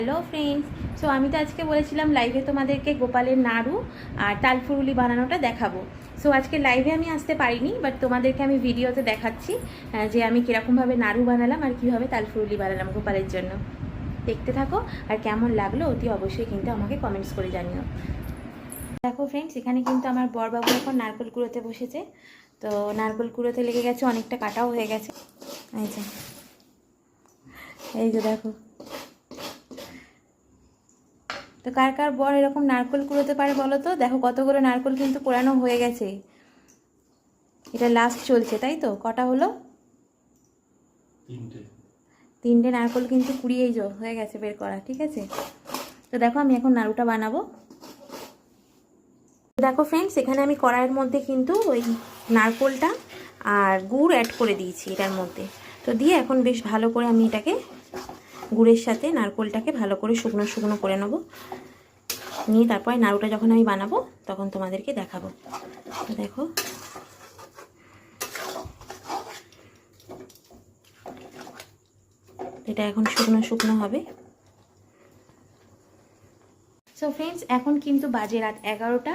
Hello friends, so আমি তো আজকে বলেছিলাম লাইভে তোমাদেরকে গোপালের নাড়ু আর তালফুরুলি বানানোটা দেখাবো। সো আজকে লাইভে আমি আসতে পারিনি, বাট তোমাদেরকে আমি ভিডিওতে দেখাচ্ছি যে আমি কীরকমভাবে নাড়ু বানালাম আর কীভাবে তালফুরুলি বানালাম গোপালের জন্য। দেখতে থাকো, আর কেমন লাগলো অতি অবশ্যই কিন্তু আমাকে কমেন্টস করে জানিও। দেখো ফ্রেন্ডস, এখানে কিন্তু আমার বরবাবু এখন নারকেল কুড়োতে বসেছে। তো নারকেল কুড়োতে লেগে গেছে, অনেকটা কাটাও হয়ে গেছে। এই যে দেখো, তো কার কার বর এরকম নারকেল কুড়োতে পারে বলো তো। দেখো কতগুলো নারকেল কিন্তু কোড়ানো হয়ে গেছে, এটা লাস্ট চলছে, তাই তো? কটা হলো? তিনটে নারকেল কিন্তু কুড়িয়েই হয়ে গেছে বের করা, ঠিক আছে। তো দেখো আমি এখন নাড়ুটা বানাবো। দেখো ফ্রেন্ডস, এখানে আমি কড়াইয়ের মধ্যে কিন্তু ওই নারকেলটা আর গুড় অ্যাড করে দিয়েছি এটার মধ্যে। তো দিয়ে এখন বেশ ভালো করে আমি এটাকে গুড়ের সাথে নারকেলটাকে ভালো করে শুকনো শুকনো করে নেবো। নিয়ে তারপরে নাড়ুটা যখন আমি বানাবো তখন তোমাদেরকে দেখাবো। দেখো এটা এখন শুকনো শুকনো হবে। সো ফ্রেন্ডস, এখন কিন্তু বাজে রাত 11টা,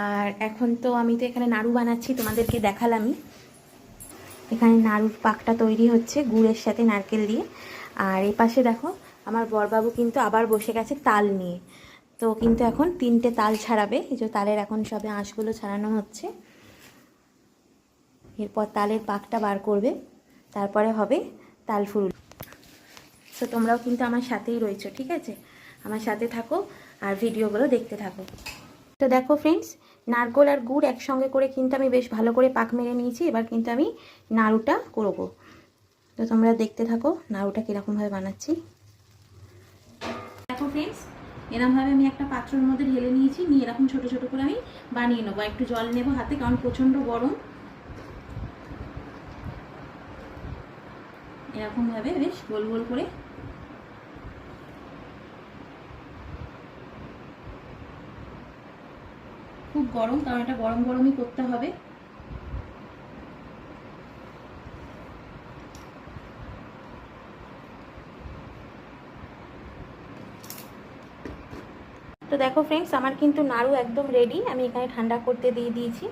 আর এখন তো আমি তো এখানে নাড়ু বানাচ্ছি, তোমাদেরকে দেখালামই। এখানে নাড়ুর পাকটা তৈরি হচ্ছে গুড়ের সাথে নারকেল দিয়ে। আর এই পাশে দেখো আমার বরবাবু কিন্তু আবার বসে গেছে তাল নিয়ে। তো কিন্তু এখন 3টে তাল ছাড়াবে, এই যে তালের এখন সবে আঁশগুলো ছাড়ানো হচ্ছে। এরপর তালের পাকটা বার করবে, তারপরে হবে তালফুরুলি। তো তোমরাও কিন্তু আমার সাথেই রয়েছো, ঠিক আছে? আমার সাথে থাকো আর ভিডিওগুলো দেখতে থাকো। তো দেখো ফ্রেন্ডস, নারকেল আর গুড় একসঙ্গে করে কিন্তু আমি বেশ ভালো করে পাক মেরে নিয়েছি। এবার কিন্তু আমি নাড়ুটা করবো। তো তোমরা দেখতে থাকো নাড়ুটা কীরকমভাবে বানাচ্ছি। দেখো ফ্রেন্ডস, এরকমভাবে আমি একটা পাত্রের মধ্যে ঢেলে নিয়েছি, নিয়ে এরকম ছোটো ছোটো করে আমি বানিয়ে নেবো। একটু জল নেবো হাতে, কারণ প্রচণ্ড গরম। এরকমভাবে বেশ গোল গোল করে খুব গরম, কারণ এটা গরম গরমই করতে হবে। তো দেখো ফ্রেন্ডস, আমার কিন্তু নাড়ু একদম রেডি। আমি এখানে ঠান্ডা করতে দিয়ে দিয়েছি।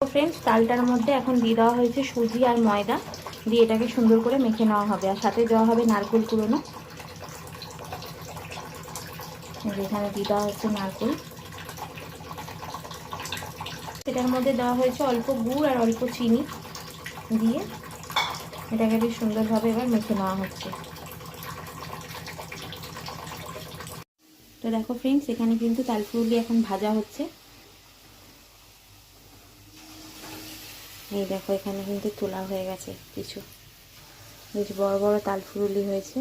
তো ফ্রেন্ডস, তালটার মধ্যে এখন দিয়ে দেওয়া হয়েছে সুজি আর ময়দা, দিয়ে এটাকে সুন্দর করে মেখে নেওয়া হবে। আর সাথে দেওয়া হবে নারকেল কুড়োনো। এখানে দিয়ে দেওয়া হচ্ছে নারকেল। এটার মধ্যে দেওয়া হয়েছে অল্প গুড় আর অল্প চিনি দিয়ে এটাকে বেশ সুন্দরভাবে এবার মেখে নেওয়া হচ্ছে। তো দেখো ফ্রেন্ডস, এখানে কিন্তু তালফুরুলি এখন ভাজা হচ্ছে। এই দেখো এখানে কিন্তু তোলা হয়ে গেছে কিছু, বেশ বড় বড় তালফুরুলি হয়েছে।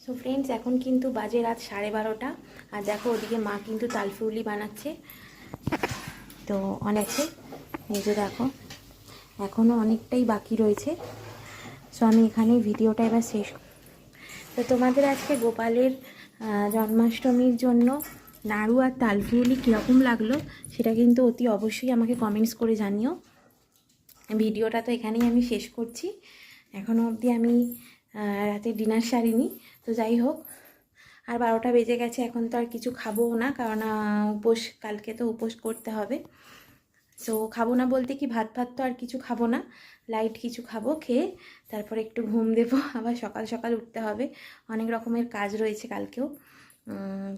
সো ফ্রেন্ডস, এখন কিন্তু বাজে রাত 12:30, আর দেখো ওদিকে মা কিন্তু তালফুরুলি বানাচ্ছে। তো অনেকে এই যে দেখো এখনও অনেকটাই বাকি রয়েছে। সো আমি এখানে ভিডিওটা এবার শেষ। তো তোমাদের আজকে গোপালের জন্মাষ্টমীর জন্য নাড়ু আর তালফুরুলি কীরকম লাগলো সেটা কিন্তু অতি অবশ্যই আমাকে কমেন্টস করে জানিও। ভিডিওটা তো এখানেই আমি শেষ করছি। এখনও অবধি আমি রাতে ডিনার সারিনি। তো যাই হোক, আর 12টা বেজে গেছে, এখন তো আর কিছু খাবো না, কারণ উপোস, কালকে তো উপোস করতে হবে। সো খাবো না বলতে কি, ভাত ভাত তো আর কিছু খাবো না, লাইট কিছু খাবো, খেয়ে তারপরে একটু ঘুম দেবো। আবার সকাল সকাল উঠতে হবে, অনেক রকমের কাজ রয়েছে কালকেও।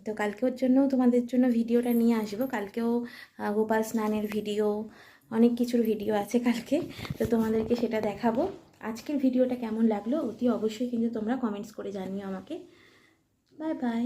তো কালকের জন্য তোমাদের জন্য ভিডিওটা নিয়ে আসবো। কালকেও গোপাল স্নানের ভিডিও, অনেক কিছুর ভিডিও আছে কালকে, তো তোমাদেরকে সেটা দেখাবো। আজকের ভিডিওটা কেমন লাগলো অতি অবশ্যই কিন্তু তোমরা কমেন্টস করে জানিও আমাকে। Bye bye.